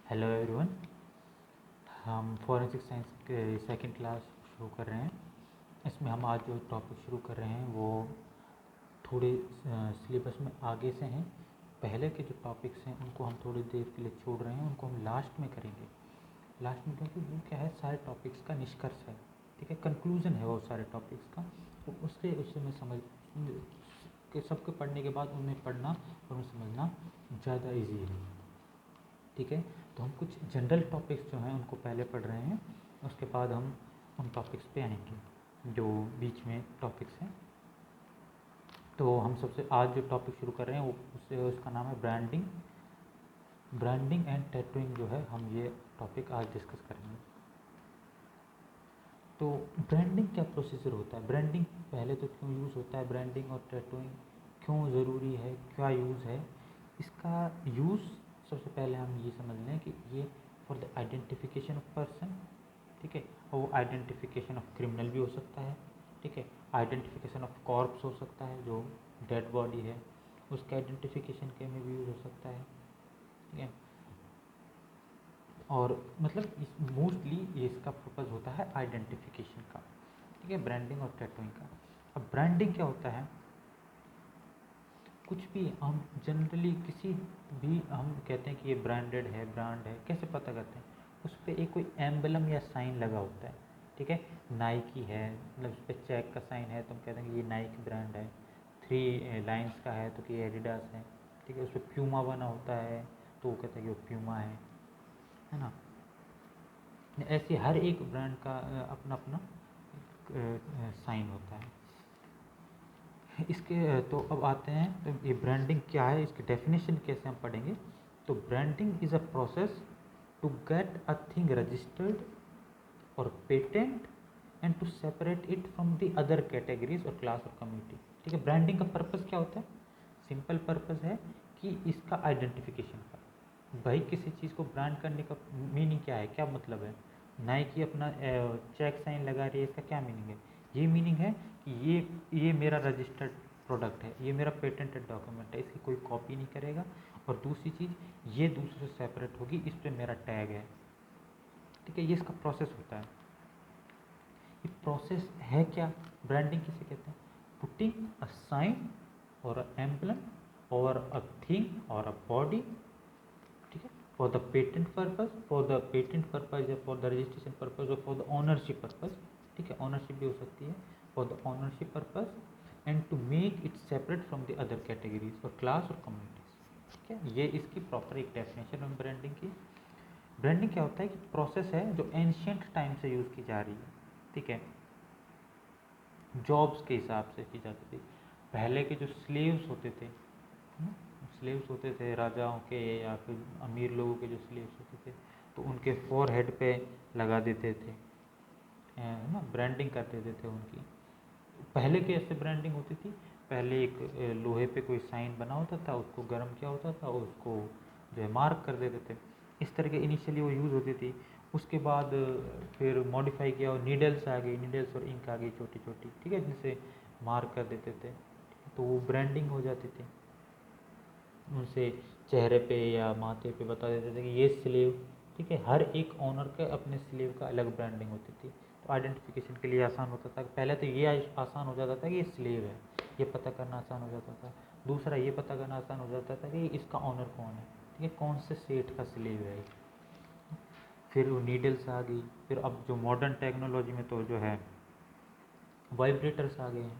Hello everyone. हम forensic science के second class शुरू कर रहे हैं। इसमें हम आज जो टॉपिक शुरू कर रहे हैं वो थोड़े सिलेबस में आगे से हैं। पहले के जो टॉपिक्स हैं उनको हम थोड़ी देर के लिए छोड़ रहे हैं, उनको हम लास्ट में करेंगे। लास्ट में क्योंकि वो क्या है, सारे टॉपिक्स का निष्कर्ष है, ठीक है, कंक्लूजन है वो सारे टॉपिक्स का। तो उससे मैं समझ के सबके पढ़ने के बाद उन्हें पढ़ना और उन्हें समझना ज़्यादा ईजी है, ठीक है। तो हम कुछ जनरल टॉपिक्स जो हैं उनको पहले पढ़ रहे हैं, उसके बाद हम उन टॉपिक्स पे आएंगे जो बीच में टॉपिक्स हैं। तो हम सबसे आज जो टॉपिक शुरू कर रहे हैं उसका नाम है ब्रांडिंग एंड टैटूइंग। जो है हम ये टॉपिक आज डिस्कस करेंगे। तो ब्रांडिंग क्या प्रोसीजर होता है, ब्रांडिंग पहले तो क्यों यूज़ होता है, ब्रांडिंग और टैटूइंग क्यों ज़रूरी है, क्या यूज़ है इसका। यूज़ सबसे पहले हम ये समझ लें कि ये for the identification of person, ठीक है। और वो आइडेंटिफिकेशन ऑफ क्रिमिनल भी हो सकता है, ठीक है। आइडेंटिफिकेशन ऑफ कॉर्प्स हो सकता है, जो डेड बॉडी है उसके आइडेंटिफिकेशन के में भी यूज़ हो सकता है, ठीक है। और मतलब इस मोस्टली इसका पर्पज़ होता है आइडेंटिफिकेशन का, ठीक है, ब्रांडिंग और टैटूइंग का। अब ब्रांडिंग क्या होता है, कुछ भी हम जनरली किसी भी हम कहते हैं कि ये ब्रांडेड है, ब्रांड है, कैसे पता करते हैं, उस पर एक कोई एम्बलम या साइन लगा होता है, ठीक है। नाइकी है, मतलब उस पर चेक का साइन है तो हम कहते हैं कि ये नाइकी ब्रांड है। 3 लाइन्स का है तो कि एडिडास है, ठीक है। उस पर प्यूमा बना होता है तो वो कहते हैं कि वो प्यूमा है ना। ऐसे हर एक ब्रांड का अपना अपना साइन होता है। इसके तो अब आते हैं, तो ये ब्रांडिंग क्या है, इसकी डेफिनेशन कैसे हम पढ़ेंगे। तो branding is a process to get a thing registered और patent and to separate it from the other categories और क्लास और कम्युनिटी, ठीक है। ब्रांडिंग का पर्पज़ क्या होता है, सिंपल पर्पज़ है कि इसका आइडेंटिफिकेशन का। भाई किसी चीज़ को ब्रांड करने का मीनिंग क्या है, क्या मतलब है। नाइकी अपना चेक साइन लगा रही है, इसका क्या मीनिंग है, ये मीनिंग है कि ये मेरा रजिस्टर्ड प्रोडक्ट है, ये मेरा पेटेंटेड डॉक्यूमेंट है, इसकी कोई कॉपी नहीं करेगा। और दूसरी चीज़, ये दूसरे से सेपरेट होगी, इस पर मेरा टैग है, ठीक है। ये इसका प्रोसेस होता है। ये प्रोसेस है क्या, ब्रांडिंग किसे कहते हैं, पुटिंग अ साइन और अ एम्बलम और अ थिंग और अ बॉडी, ठीक है, for the patent purpose, for the patent purpose या फॉर द रजिस्ट्रेशन पर्पज और फॉर द ओनरशिप पर्पज, ठीक है, ओनरशिप भी हो सकती है, for the ownership purpose and to make it separate from the other categories और क्लास और कम्युनिटीज, ठीक है। ये इसकी प्रॉपर एक डेफिनेशन है ब्रांडिंग की। ब्रांडिंग क्या होता है कि प्रोसेस है जो एंशियंट टाइम से यूज़ की जा रही है, ठीक है, जॉब्स के हिसाब से की जाती थी। पहले के जो स्लेव्स होते थे, स्लेव्स होते थे राजाओं के या फिर अमीर लोगों के, जो स्लेव्स होते थे तो उनके फोरहेड पे लगा देते थे, है ना, ब्रांडिंग कर देते थे उनकी। पहले कैसे ब्रांडिंग होती थी, पहले एक लोहे पे कोई साइन बना होता था, उसको गर्म किया होता था और उसको जो है मार्क कर देते थे। इस तरह के इनिशियली वो यूज़ होती थी। उसके बाद फिर मॉडिफाई किया और नीडल्स आ गई, नीडल्स और इंक आ गई छोटी छोटी, ठीक है, जिनसे मार्क कर देते थे, तो वो ब्रांडिंग हो जाती थी। उनसे चेहरे पे या माथे पे बता देते थे कि ये स्लेव, ठीक है। हर एक ऑनर के अपने स्लेव का अलग ब्रांडिंग होती थी, तो आइडेंटिफिकेशन के लिए आसान होता था। पहले तो ये आसान हो जाता था कि ये स्लेव है, ये पता करना आसान हो जाता था। दूसरा ये पता करना आसान हो जाता था कि इसका ऑनर कौन है, ठीक है, कौन से सेठ का स्लेव है। फिर वो नीडल्स आ गई। फिर अब जो मॉडर्न टेक्नोलॉजी में तो जो है वाइब्रेटर्स आ गए हैं,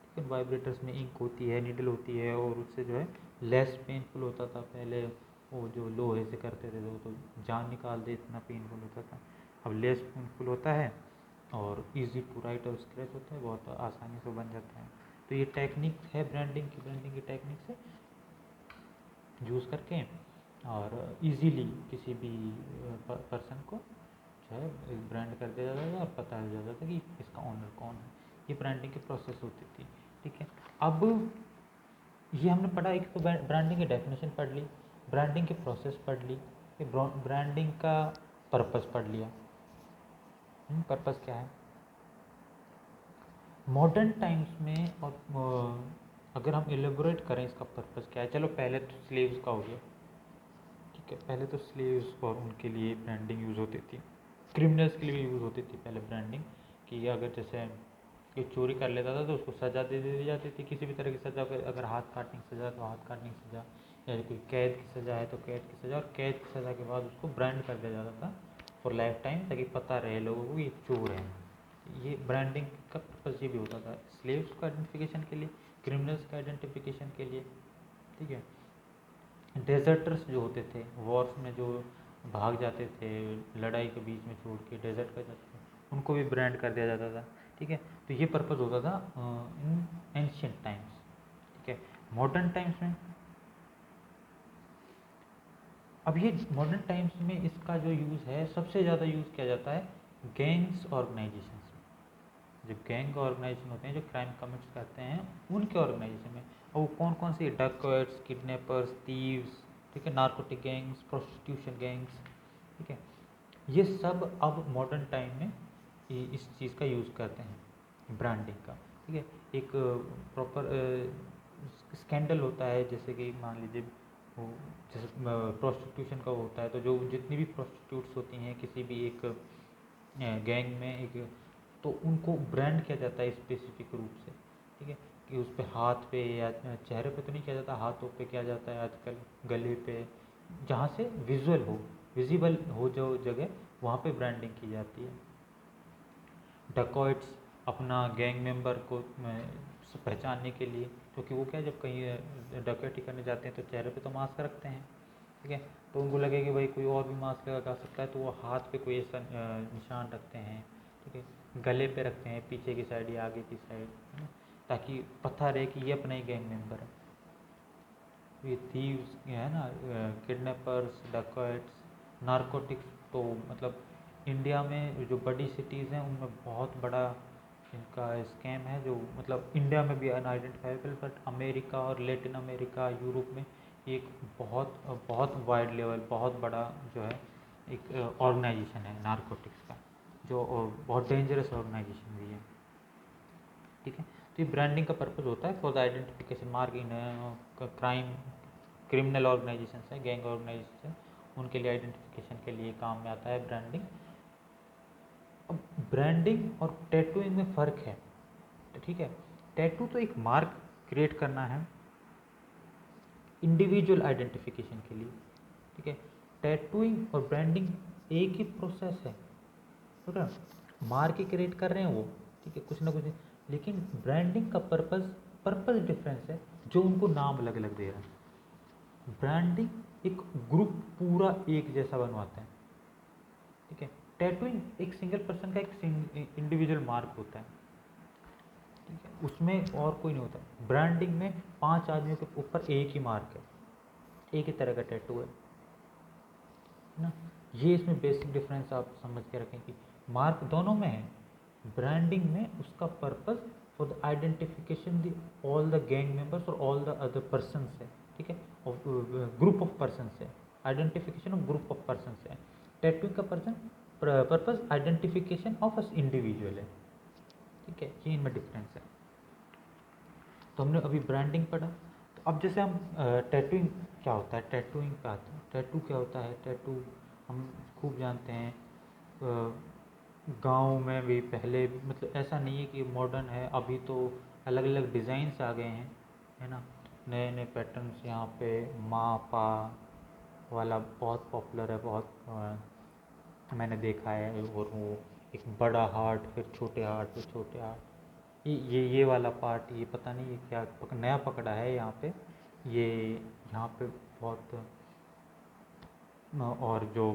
ठीक है। वाइब्रेटर्स में इंक होती है, नीडल होती है और उससे जो है लेस पेनफुल होता था। पहले वो जो लोहे से करते थे तो जान निकाल दे, इतना पेनफुल होता था। अब लेस पेनफुल होता है और इजी टू राइट और स्क्रैच होता है, बहुत आसानी से बन जाता है। तो ये टेक्निक है ब्रांडिंग की टेक्निक से यूज़ करके और इजीली किसी भी पर्सन को जो है ब्रांड कर दिया जाता था और पता चल जाता था कि इसका ऑनर कौन है। ये ब्रांडिंग की प्रोसेस होती थी, ठीक है। अब ये हमने पढ़ा, एक तो ब्रांडिंग की डेफिनेशन पढ़ ली, ब्रांडिंग की प्रोसेस पढ़ ली, ब्रांडिंग का पर्पस पढ़ लिया। पर्पस क्या है मॉडर्न टाइम्स में, और अगर हम एलेबोरेट करें इसका पर्पस क्या है, चलो पहले तो स्लेव्स का हो गया, ठीक है, पहले तो स्लेव्स और उनके लिए ब्रांडिंग यूज़ होती थी, क्रिमिनल्स के लिए भी यूज़ होती थी पहले ब्रांडिंग, कि अगर जैसे कोई चोरी कर लेता था तो उसको सज़ा दे दी जाती थी, किसी भी तरह की सज़ा, अगर हाथ काटने की सज़ा तो हाथ काटने की सज़ा, या कोई कैद की सज़ा है तो कैद की सज़ा, और कैद की सज़ा के बाद उसको ब्रांड कर दिया जाता था फॉर लाइफ टाइम, ताकि पता रहे लोगों को ये चोर है। ये ब्रांडिंग का पर्पज़ ये भी होता था, स्लेव्स का आइडेंटिफिकेशन के लिए, क्रिमिनल्स का आइडेंटिफिकेशन के लिए। ठीक है, डेजर्टर्स जो होते थे, वॉर्स में जो भाग जाते थे, लड़ाई के बीच में छोड़ के डेजर्ट कर जाते थे, उनको भी ब्रांड कर दिया जाता था। ठीक है, तो ये पर्पज़ होता था इन एंशियंट टाइम्स। ठीक है, मॉडर्न टाइम्स में, अब ये मॉडर्न टाइम्स में इसका जो यूज़ है सबसे ज़्यादा यूज़ किया जाता है गैंग्स ऑर्गेनाइजेशन में। जब गैंग ऑर्गेनाइजेशन होते हैं जो क्राइम कमिट्स करते हैं, उनके ऑर्गेनाइजेशन में, और वो कौन कौन सी, डकैट्स, किडनैपर्स, थीव्स, ठीक है, नार्कोटिक गैंग्स, प्रोस्टिट्यूशन गैंग्स। ठीक है, ये सब अब मॉडर्न टाइम में इस चीज़ का यूज़ करते हैं, ब्रांडिंग का। ठीक है, एक प्रॉपर स्कैंडल होता है, जैसे कि मान लीजिए वो, जैसे प्रोस्टिट्यूशन का होता है, तो जो जितनी भी प्रोस्टिट्यूट्स होती हैं किसी भी एक गैंग में, एक, तो उनको ब्रांड किया जाता है स्पेसिफिक रूप से। ठीक है, कि उस पर हाथ पे या चेहरे पे तो नहीं किया जाता, हाथों पे किया जाता है आजकल, गले पे, जहाँ से विजुअल हो, विजिबल हो जो जगह, वहाँ पे ब्रांडिंग की जाती है। डकॉइट्स अपना गैंग मेंबर को पहचानने के लिए, क्योंकि वो क्या, जब कहीं डकैती करने जाते हैं तो चेहरे पे तो मास्क रखते हैं। ठीक है, तो उनको लगे कि भाई कोई और भी मास्क लगा सकता है, तो वो हाथ पे कोई ऐसा निशान रखते हैं। ठीक है, गले पे रखते हैं, पीछे की साइड या आगे की साइड, है ना, ताकि पता रहे कि ये अपना ही गैंग मेंबर है। ये थीव्स है ना, किडनैपर्स, डकैट्स, नारकोटिक्स, तो मतलब इंडिया में जो बड़ी सिटीज़ हैं उनमें बहुत बड़ा इनका स्कैम है, जो मतलब इंडिया में भी अनआइडेंटिफाइबल, बट अमेरिका और लेटिन अमेरिका, यूरोप में ये एक बहुत बहुत वाइड लेवल, बहुत बड़ा जो है एक ऑर्गेनाइजेशन है नारकोटिक्स का, जो बहुत डेंजरस ऑर्गेनाइजेशन भी है। ठीक है, तो ये ब्रांडिंग का पर्पज़ होता है for the identification mark in crime, criminal organization है, गैंग ऑर्गेनाइजेशन है, उनके लिए आइडेंटिफिकेशन के लिए काम में आता है ब्रांडिंग। अब ब्रांडिंग और टैटूइंग में फ़र्क है। ठीक है, टैटू तो एक मार्क क्रिएट करना है इंडिविजुअल आइडेंटिफिकेशन के लिए। ठीक है, टैटूइंग और ब्रांडिंग एक ही प्रोसेस है। ठीक है, मार्क ही क्रिएट कर रहे हैं वो, ठीक है, कुछ ना कुछ, लेकिन ब्रांडिंग का पर्पस डिफरेंस है, जो उनको नाम अलग अलग दे रहा है। ब्रांडिंग एक ग्रुप पूरा एक जैसा बनवाते हैं। ठीक है, टैटूइंग एक सिंगल पर्सन का एक इंडिविजुअल मार्क होता है। ठीक है, उसमें और कोई नहीं होता। ब्रांडिंग में 5 आदमियों के ऊपर एक ही मार्क है, एक ही तरह का टैटू है ना। ये इसमें बेसिक डिफरेंस आप समझ के रखें कि मार्क दोनों में है। ब्रांडिंग में उसका purpose for the identification the all the gang members और ऑल द अदर पर्सनस है। ठीक है, ग्रुप ऑफ पर्सनस है, identification of group of persons है। टैटूइंग का purpose identification of us individual है। ठीक है, ये इनमें डिफरेंस है। तो हमने अभी ब्रांडिंग पढ़ा, तो अब जैसे हम टैटूइंग क्या होता है, टैटूइंग पे आते हैं। टैटू क्या होता है, टैटू हम खूब जानते हैं। गांव में भी पहले, मतलब ऐसा नहीं है कि मॉडर्न है, अभी तो अलग अलग डिज़ाइंस आ गए हैं, है ना, नए नए पैटर्न्स। यहाँ पे माँ पा वाला बहुत पॉपुलर है, बहुत मैंने देखा है। और वो एक बड़ा हार्ट, फिर छोटे हार्ट, फिर छोटे हार्ट, ये वाला पार्ट, ये पता नहीं ये क्या नया पकड़ा है यहाँ पे। ये यहाँ पे बहुत और जो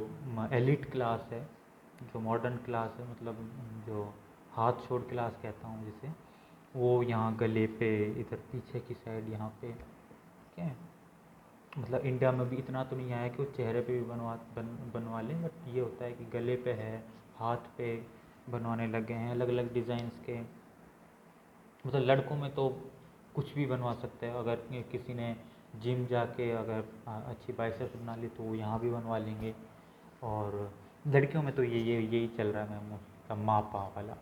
एलिट क्लास है, जो मॉडर्न क्लास है, मतलब जो हाथ छोड़ क्लास कहता हूँ जिसे, वो यहाँ गले पे, इधर पीछे की साइड यहाँ पे, ठीक है। मतलब इंडिया में भी इतना तो नहीं आया कि वो चेहरे पे भी बनवा लें, बट ये होता है कि गले पे है, हाथ पे बनवाने लग गए हैं अलग अलग डिज़ाइंस के। मतलब लड़कों में तो कुछ भी बनवा सकते हैं, अगर किसी ने जिम जाके अगर अच्छी बाइसेप्स बना ली तो वो यहाँ भी बनवा लेंगे। और लड़कियों में तो यही चल रहा है मैम, उसका माँ पा वाला।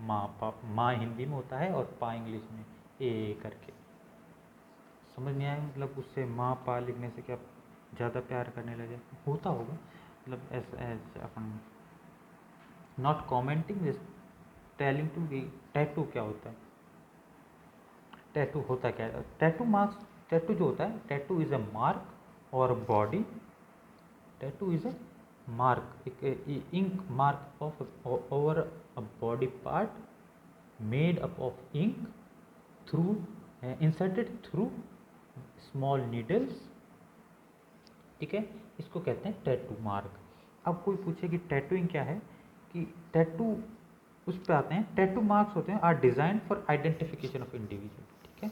माँ पा, माँ हिंदी में होता है और पा इंग्लिश में ए करके। समझ नहीं आया, मतलब उससे माँ पा लिखने से क्या ज़्यादा प्यार करने लगे, होता होगा, मतलब एज अपन not commenting this, telling to कि टैटू क्या होता है, टैटू होता क्या है। टैटू मार्क्स, टैटू जो होता है, टैटू इज़ अ मार्क और body, tattoo is a mark, एक ink mark of over a body part made up of ink through inserted through small needles, ठीक है, इसको कहते हैं टैटू मार्क। अब कोई पूछे कि टैटूइंग क्या है, कि टैटू, उस पे आते हैं। टैटू मार्क्स होते हैं are design for identification of individual, ठीक है।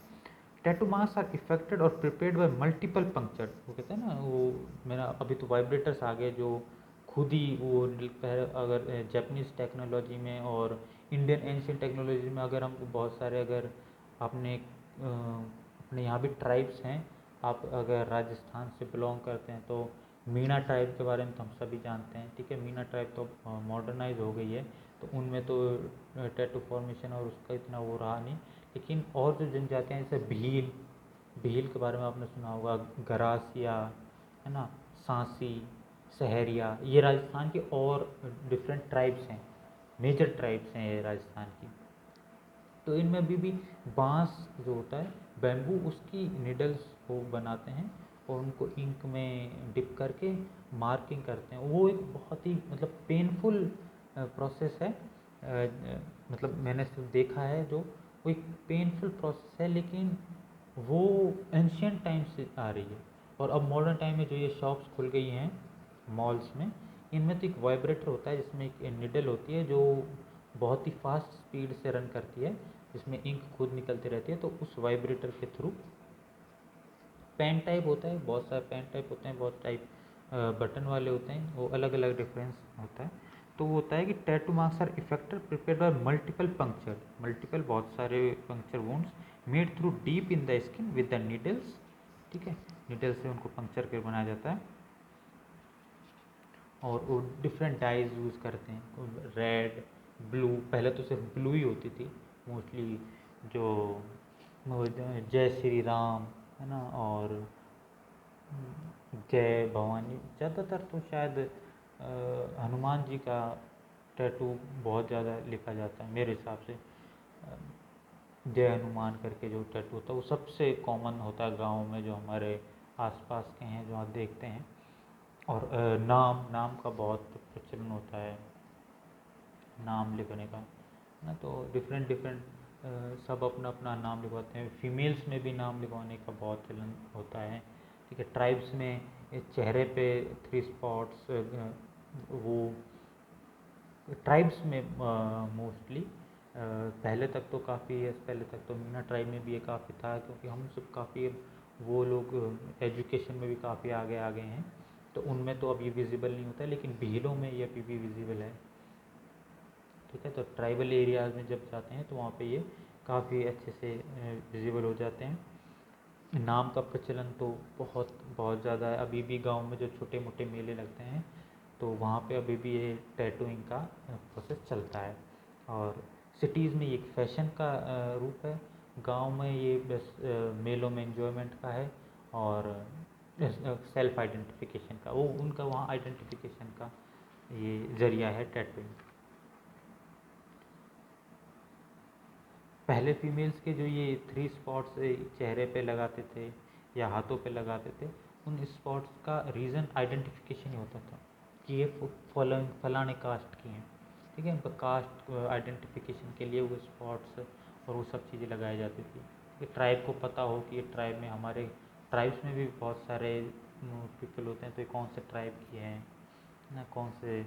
टैटू मार्क्स आर इफेक्टेड और प्रिपेयर्ड बाय मल्टीपल पंक्चर, वो कहते हैं ना, वो मेरा अभी तो वाइब्रेटर्स आ गए जो खुद ही वो अगर जापानीज टेक्नोलॉजी में और इंडियन एंशियंट टेक्नोलॉजी में अगर हम बहुत सारे, अगर आपने अपने यहाँ भी ट्राइब्स हैं, आप अगर राजस्थान से बिलोंग करते हैं तो मीणा ट्राइब के बारे में तो हम सभी जानते हैं, ठीक है। मीणा ट्राइब तो मॉडर्नाइज हो गई है, तो उनमें तो टैटू फॉर्मेशन और उसका इतना वो रहा नहीं, लेकिन और जो जनजातियाँ जैसे भील, भील के बारे में आपने सुना होगा, गरासिया, है ना, सांसी, सहरिया, ये राजस्थान के और डिफरेंट ट्राइब्स हैं, मेजर ट्राइब्स हैं ये राजस्थान की। तो इनमें अभी भी बांस जो होता है, बैम्बू, उसकी निडल्स वो बनाते हैं और उनको इंक में डिप करके मार्किंग करते हैं। वो एक बहुत ही मतलब पेनफुल प्रोसेस है, मतलब मैंने सिर्फ देखा है जो, वो एक पेनफुल प्रोसेस है, लेकिन वो एंशियंट टाइम से आ रही है। और अब मॉडर्न टाइम में जो ये शॉप्स खुल गई हैं मॉल्स में, इनमें तो एक वाइब्रेटर होता है जिसमें एक निडल होती है जो बहुत ही फास्ट स्पीड से रन करती है, जिसमें इंक खुद निकलती रहती है। तो उस वाइब्रेटर के थ्रू, पेन टाइप होता है, बहुत सारे पेन टाइप होते हैं, बहुत टाइप बटन वाले होते हैं, वो अलग अलग डिफरेंस होता है। तो वो होता है कि tattoo marks are effected prepared by multiple puncture, multiple बहुत सारे puncture wounds made through deep in the skin with the needles, ठीक है, नीडल से उनको पंक्चर कर बनाया जाता है। और वो डिफरेंट डाइज यूज़ करते हैं, रेड, ब्लू, पहले तो सिर्फ ब्लू ही होती थी मोस्टली, जो जय श्री राम, है ना, और जय भवानी, ज़्यादातर तो शायद हनुमान जी का टैटू बहुत ज़्यादा लिखा जाता है मेरे हिसाब से। जय हनुमान करके जो टैटू होता है वो सबसे कॉमन होता है गाँव में, जो हमारे आसपास के हैं जो आप देखते हैं। और नाम, नाम का बहुत प्रचलन होता है, नाम लिखने का, है ना। तो डिफरेंट डिफरेंट सब अपना अपना नाम लिखवाते हैं। फीमेल्स में भी नाम लिखवाने का बहुत चलन होता है, ठीक है। ट्राइब्स में चेहरे पे 3 स्पॉट्स, वो ट्राइब्स में मोस्टली, पहले तक तो काफ़ी, पहले तक तो मीना ट्राइब में भी ये काफ़ी था, क्योंकि हम सब काफ़ी, वो लोग एजुकेशन में भी काफ़ी आगे आ गए हैं, तो उनमें तो अब ये विजिबल नहीं होता है, लेकिन भीलों में ये अभी भी विजिबल है, ठीक है। तो ट्राइबल एरियाज़ में जब जाते हैं तो वहाँ पे ये काफ़ी अच्छे से विजिबल हो जाते हैं। नाम का प्रचलन तो बहुत बहुत ज़्यादा है, अभी भी गांव में जो छोटे मोटे मेले लगते हैं तो वहाँ पे अभी भी ये टैटूइंग का प्रोसेस चलता है। और सिटीज़ में ये एक फैशन का रूप है, गांव में ये बस मेलों में एंजॉयमेंट का है, और सेल्फ आइडेंटिफिकेशन का, वो उनका वहाँ आइडेंटिफिकेशन का ये ज़रिया है टैटूइंग। पहले फीमेल्स के जो ये 3 स्पॉट्स चेहरे पे लगाते थे या हाथों पे लगाते थे, उन स्पॉट्स का रीज़न आइडेंटिफिकेशन ही होता था कि ये फलाने कास्ट की हैं, ठीक है। उनका कास्ट आइडेंटिफिकेशन के लिए वो स्पॉट्स और वो सब चीज़ें लगाई जाती थी, कि ट्राइब को पता हो कि ये ट्राइब में, हमारे ट्राइब्स में भी बहुत सारे पीपल होते हैं, तो ये कौन से ट्राइब की हैं ना, कौन से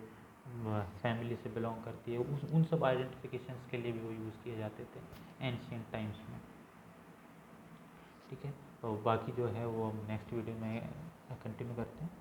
फैमिली से बिलोंग करती है, उस उन सब आइडेंटिफिकेशंस के लिए भी वो यूज़ किए जाते थे एंशियंट टाइम्स में, ठीक है। तो बाकी जो है वो हम नेक्स्ट वीडियो में कंटिन्यू करते हैं।